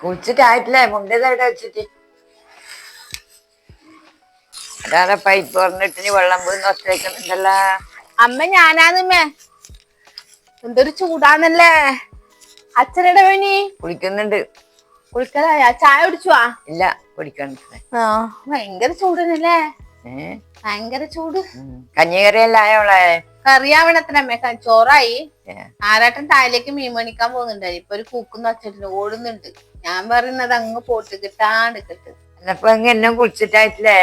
കുളിച്ചിട്ടായിട്ടില്ലേ? മുണ്ടേതവിടെ വെച്ചിട്ട് അതാ പൈപ്പ് തുറന്നിട്ടിന് വെള്ളം പോയി ഒച്ചവെക്കുന്നുണ്ടല്ലോ. അമ്മ ഞാനാന്നമ്മേ. എന്തൊരു ചൂടാന്നല്ലേ. അച്ഛനെടെ വേണി കുളിക്കുന്നുണ്ട്. കുളിക്കലായ? ചായ കുടിച്ചുവാ? ഇല്ല, കുടിക്കണ്ട. ഭയങ്കര ചൂടനല്ലേ. ഭയങ്കര ചൂട്. കഞ്ഞി കറിയെല്ലാം ആയോളെ? കറിയാവണത്രമ്മേ. ചോറായി. ആരാട്ടൻ താഴേക്ക് മീൻ മേടിക്കാൻ പോകുന്നുണ്ടായി. ഇപ്പൊ ഒരു കൂക്കുന്ന വച്ചിട്ടുണ്ട്, ഓടുന്നുണ്ട്. ഞാൻ പറയുന്നത് അങ്ങ് പോട്ട് കിട്ടാണ്ടിക്കട്ട്. എന്നപ്പോ എന്നെ കുളിച്ചിട്ടായിട്ടില്ലേ?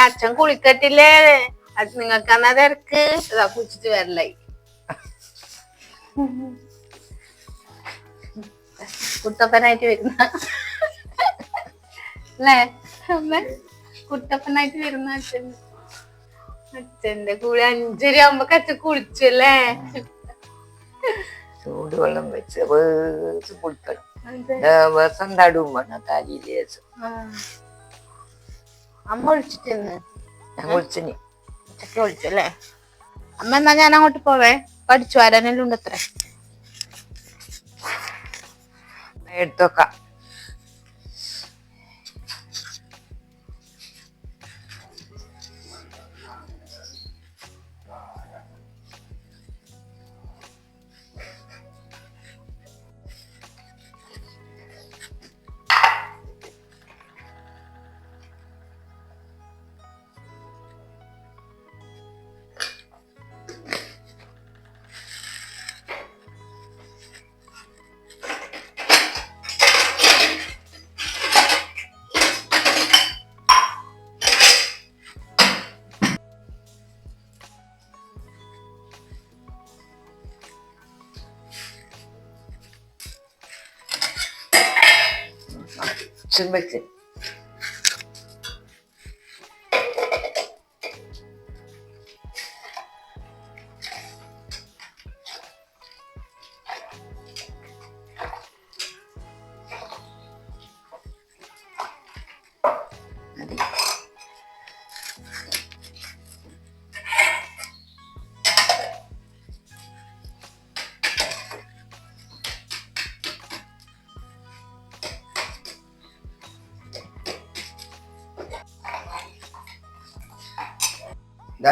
അച്ഛൻ കുളിക്കട്ടില്ലേ? നിങ്ങൾക്കെന്നാ തിരക്ക്? ഇതാ കുളിച്ചിട്ട് വരലായി. കുട്ടപ്പനായിട്ട് വരുന്ന അല്ലേ അമ്മ? കുട്ടപ്പനായിട്ട് വരുന്ന അച്ഛന്റെ കൂടെ 5:30 ആവുമ്പോ അച്ഛൻ കുളിച്ചല്ലേ? ചൂടുവെള്ളം വെച്ച് കുളിക്കണം. ദിവസം തടും വേണം തലയിൽ ദിവസം. അമ്മ വിളിച്ചിട്ടിന്ന് ഞാൻ കുളിച്ചിനി. ഉച്ചക്ക് വിളിച്ചല്ലേ അമ്മ? എന്നാ ഞാൻ അങ്ങോട്ട് പോവേ. പഠിച്ചു വരാനെല്ലാം ഉണ്ട് അത്ര. എടുത്തോക്കാം. വെച്ച്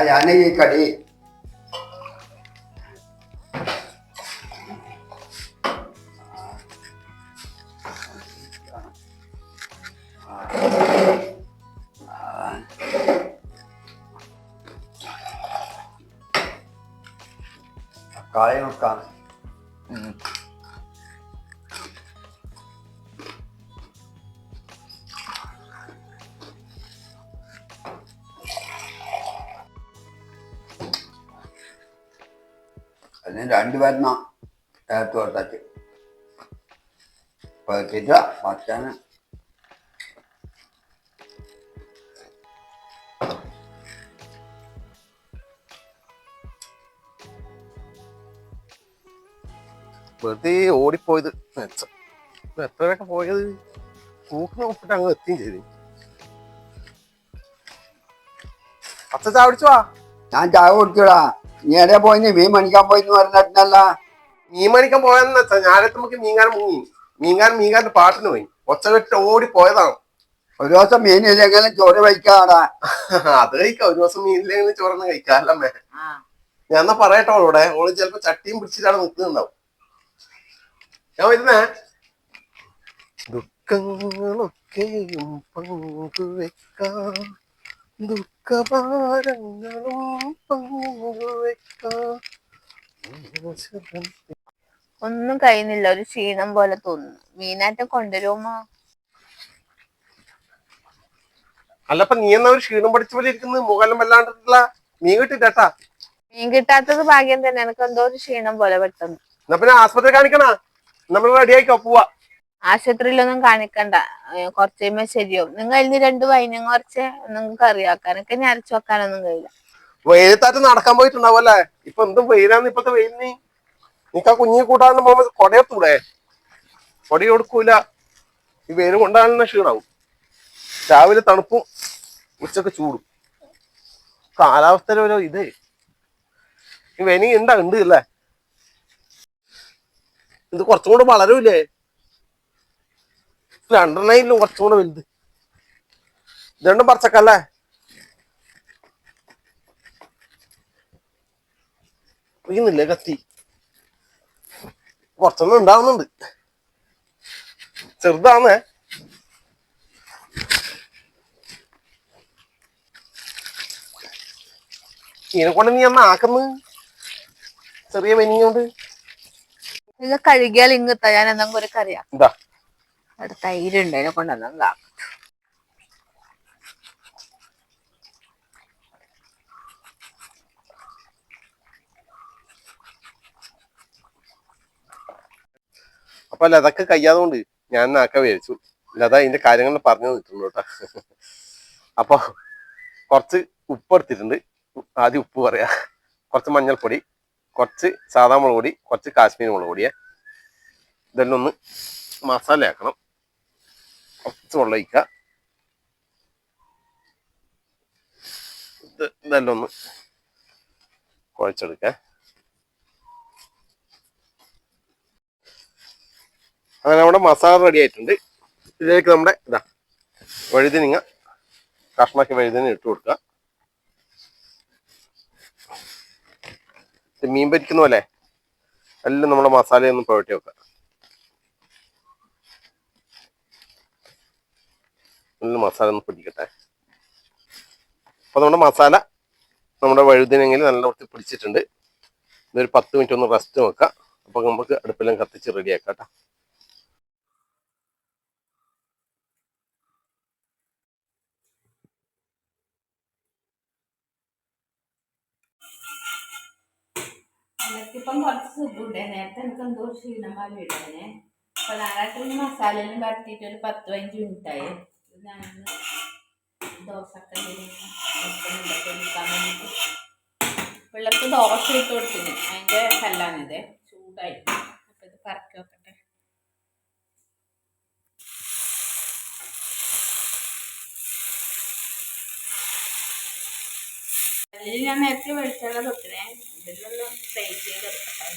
ഞാൻ ഈ കടി കാളി നോക്കാം. അതിന് 2 പേരണ ചേർത്ത് കൊടുത്താച്ച് പറ്റില്ല പറ്റാന്. വെറുതെ ഓടിപ്പോയത് മെച്ചം. എത്രയൊക്കെ പോയത് കൂക്കിന് ഒപ്പിട്ട് അങ്ങ് എത്തുകയും ചെയ്തു. അച്ഛൻ ചായ കുടിച്ചുവാ? ഞാൻ ചായ കുടിച്ചോടാ. നീ എവിടെ പോയിന്? മീൻ മണിക്കാൻ പോയിന്ന് പറഞ്ഞിട്ടല്ല. മീൻ മണിക്കാൻ പോയെന്ന് വെച്ചാ ഞാനത്ത് നമുക്ക് മീൻകാരൻ മുങ്ങി. മീൻകാരന്റെ പാട്ടിന് പോയി. ഒച്ച കെട്ടിട്ട് ഓടി പോയതാണ്. ഒരു ദിവസം മീനില്ലെങ്കിലും ചോറ് വയ്ക്കാടാ. അത് കഴിക്കാം. ഒരു ദിവസം മീനില്ലെങ്കിലും ചോറൊന്നും കഴിക്കാല്ലമ്മേ. ഞാൻ എന്നാ പറയട്ടെ അവളോടെ. ഓള് ചിലപ്പോ ചട്ടിയും പിടിച്ചിട്ടാണ് നിൽക്കുന്നുണ്ടാവും. ഞാൻ വരുന്നേ. ദുഃഖങ്ങളൊക്കെയും പങ്കുവെക്കാം, ദുഃഖഭാരങ്ങളും പങ്കുവെക്കാം. ഒന്നും കഴിയുന്നില്ല. ഒരു ക്ഷീണം പോലെ തോന്നുന്നു. മീനാറ്റം കൊണ്ടുവരുമോ? അല്ലപ്പ നീ എന്നാ ഒരു ക്ഷീണം പഠിച്ച പോലെ ഇരിക്കുന്നത്? മുഖം വല്ലാണ്ടിട്ടില്ല. മീൻ കിട്ടിട്ടാ? മീൻ കിട്ടാത്തത് ഭാഗ്യം തന്നെ. എനിക്ക് എന്തോ ഒരു ക്ഷീണം പോലെ പെട്ടെന്ന്. എന്നാ പിന്നെ ആസ്പത്രി കാണിക്കണ. നമ്മൾ റെഡി ആയിക്കോ, പോവാ. ആശുപത്രിയിലൊന്നും കാണിക്കണ്ട. കുറച്ച് കഴിയുമ്പോ ശരിയാവും. നിങ്ങൾ അതിന് 2 വൈനും കുറച്ച് നിങ്ങൾക്ക് അറിയാക്കാനൊക്കെ ഞാൻ അരച്ചു വെക്കാനൊന്നും കഴിയില്ല. വെയിലത്താറ്റ് നടക്കാൻ പോയിട്ടുണ്ടാവല്ലേ? ഇപ്പൊ എന്തും വെയിലാന്ന് ഇപ്പത്തെ വെയിലിന്. നിനക്ക് ആ കുഞ്ഞി കൂട്ടാണ്ട് പോകുമ്പോ കൊടയത്തൂടെ? കൊട കൊടുക്കൂല. ഈ വെയിൽ കൊണ്ടാണെന്ന ക്ഷീണാവും. രാവിലെ തണുപ്പും ഉച്ചക്ക് ചൂടും. കാലാവസ്ഥയിലെ ഓരോ ഇതേ. ഈ വെനി ഉണ്ട് അല്ലേ? ഇത് കുറച്ചും കൂടെ വളരൂലേ? രണ്ടെണ്ണയിലും കുറച്ചും കൂടെ വലുത്. ഇത് രണ്ടും പറിച്ചക്കല്ലേ? അറിയുന്നില്ലേ കത്തി? കുറച്ചൊന്നും ഉണ്ടാവുന്നുണ്ട്. ചെറുതാന്നേ. ഇതിനെ കൊണ്ട് നീ അന്ന് ആക്കുന്നത് ചെറിയ മെനിങ്ങോണ്ട്. ഇത് കഴുകിയാൽ ഇങ്ങത്താ ഞാൻ എന്തെങ്കിലും ഒരു കറിയാ. എന്താ അവിടെ തൈരുണ്ട്, അതിനെ കൊണ്ടുവന്നാ. അപ്പൊ ലതക്ക് കഴിയാതുകൊണ്ട് ഞാൻ ആക്ക വിചാരിച്ചു. ലത അതിന്റെ കാര്യങ്ങൾ പറഞ്ഞു നിൽക്കുന്നു കേട്ടാ. അപ്പൊ കുറച്ച് ഉപ്പ് എടുത്തിട്ടുണ്ട്. ആദ്യം ഉപ്പ് പറയാ. കുറച്ച് മഞ്ഞൾപ്പൊടി, കുറച്ച് സാധാ മുളക് പൊടി, കുറച്ച് കാശ്മീരി മുളക് പൊടിയെ. ഇതെല്ലാം ഒന്ന് മസാല ആക്കണം. കുറച്ച് വെള്ളം ഒഴിക്കുക. ഇതെല്ലാം ഒന്ന് കുഴച്ചെടുക്ക. അങ്ങനെ നമ്മുടെ മസാല റെഡി ആയിട്ടുണ്ട്. ഇതിലേക്ക് നമ്മുടെ വഴുതനങ്ങ കഷ്ണാക്കി വഴുതനങ്ങ ഇട്ട് കൊടുക്കുക. മീൻ പൊരിക്കുന്ന പോലെ എല്ലാം നമ്മുടെ മസാലയൊന്നും പുരട്ടി വെക്കുക. എല്ലാം മസാല ഒന്ന് പിടിക്കട്ടെ. അപ്പൊ നമ്മുടെ മസാല നമ്മുടെ വഴുതനങ്ങയിൽ നല്ല വൃത്തി പിടിച്ചിട്ടുണ്ട്. ഇതൊരു 10 മിനിറ്റ് ഒന്ന് റെസ്റ്റ് വെക്കാം. അപ്പൊ നമുക്ക് അടുപ്പെല്ലാം കത്തിച്ച് റെഡിയാക്കാം കേട്ടോ. എനിക്കിപ്പം കുറച്ച് സുഖമുണ്ട്. നേരത്തെ എനിക്ക് എന്തോ ക്ഷീണമാരി ഇടനെ. അപ്പൊ ഞാനായിട്ട് മസാലയിലും പരത്തിയിട്ട് ഒരു 10-15 മിനിറ്റായി. ഞാനൊന്ന് ദോശക്കല്ലിലേക്ക് എടുക്കാൻ വേണ്ടിയിട്ട് പിള്ളേർക്ക് ദോശ ഇട്ട് കൊടുത്തിന്. അതിൻ്റെ കല്ലാണിത്, ചൂടായി. അപ്പൊ ഇത് പരക്കി വെക്കട്ടെ. കല്ലിൽ ഞാൻ നേരത്തെ വെളിച്ചെണ്ണ തൊട്ടിനെ. ഇതിലൊന്ന് ഫ്രൈ ചെയ്തെടുക്കട്ടെ.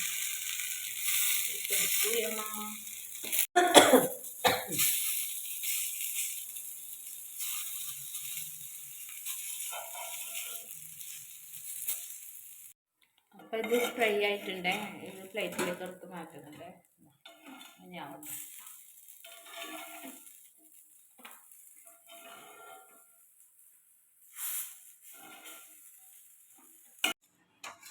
അപ്പൊ ഇത് ഫ്രൈ ആയിട്ടുണ്ട്. ഇത് പ്ലേറ്റിലേക്ക് എടുത്ത് മാറ്റുന്നുണ്ട്. അങ്ങനെയാവും.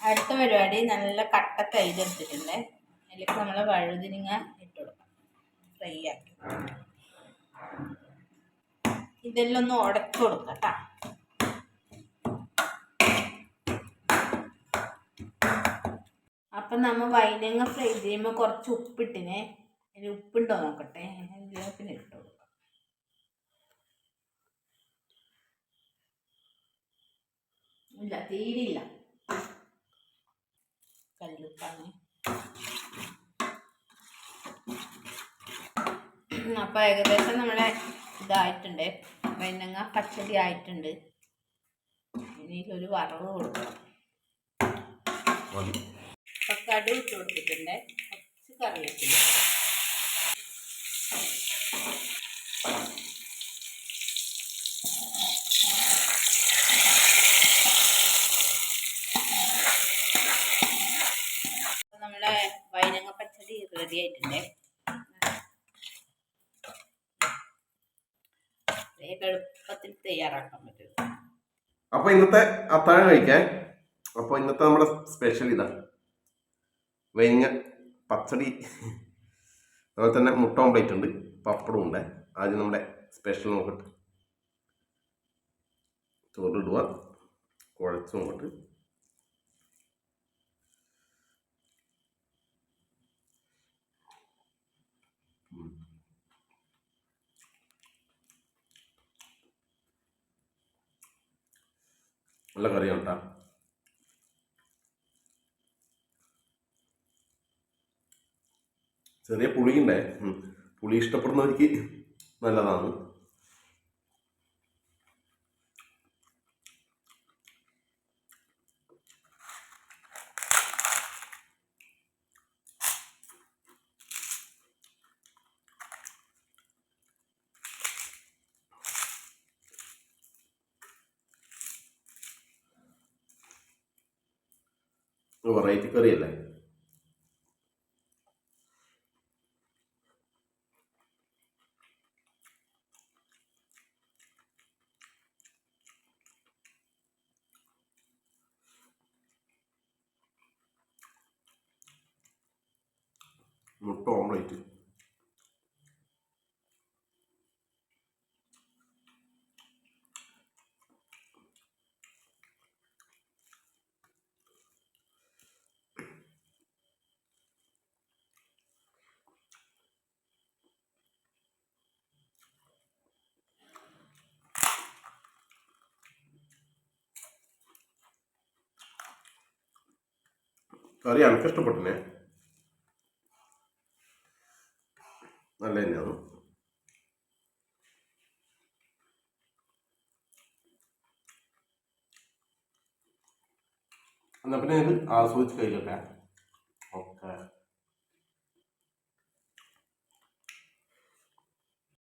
അടുത്ത പരിപാടി നല്ല കട്ട തൈര് എടുത്തിട്ടുണ്ട്. അതിലേക്ക് നമ്മൾ വഴുതിനിങ്ങ ഇട്ട് കൊടുക്കാം. ഫ്രൈ ആക്കി ഇതെല്ലാം ഒന്ന് ഉടച്ചു കൊടുക്കാം കേട്ടോ. അപ്പം നമ്മൾ വഴുതനങ്ങ ഫ്രൈ ചെയ്യുമ്പോൾ കുറച്ച് ഉപ്പിട്ടിനെ. അതിൽ ഉപ്പുണ്ടോ നോക്കട്ടെ. പിന്നെ ഇട്ട് കൊടുക്കാം. ഇല്ല, തീരില്ല. കല്ലുപ്പാണ്. അപ്പം ഏകദേശം നമ്മളെ ഇതായിട്ടുണ്ട്. വഴുതനങ്ങ പച്ചടി ആയിട്ടുണ്ട്. ഇനി ഒരു വറവ് കൊടുക്കണം. അപ്പം കടു ഇട്ട് കൊടുത്തിട്ടുണ്ട്. കുറച്ച് കറിവേപ്പില. നമ്മുടെ വഴുതനങ്ങ പച്ചടി റെഡി ആയിട്ടുണ്ട്. എളുപ്പത്തിൽ തയ്യാറാക്കാൻ പറ്റും. അപ്പൊ ഇന്നത്തെ അത്താഴം കഴിക്കാൻ. അപ്പൊ ഇന്നത്തെ നമ്മുടെ സ്പെഷ്യൽ ഇതാണ് വഴുതനങ്ങ പച്ചടി. അതുപോലെ തന്നെ മുട്ട ഓംപ്ലേറ്റ് ഉണ്ട്, പപ്പടം ഉണ്ട്. ആദ്യം നമ്മുടെ സ്പെഷ്യൽ നോക്കട്ടെ. ചോറിടുക, കുഴച്ച് നോക്കട്ട്. നല്ല കറിയാണ് കേട്ടോ. ചെറിയ പുളിയുണ്ടേ. പുളി ഇഷ്ടപ്പെടുന്നവർക്ക് നല്ലതാണ്. വെറൈറ്റി കറിയല്ലേ? മുട്ട ഓംലേറ്റ്. കറി എനിക്ക് ഇഷ്ടപ്പെട്ടിനെ, നല്ല തന്നെയാണ്. എന്നാ പിന്നെ ഇത് ആസ്വദിച്ച് കഴിക്കട്ടെ.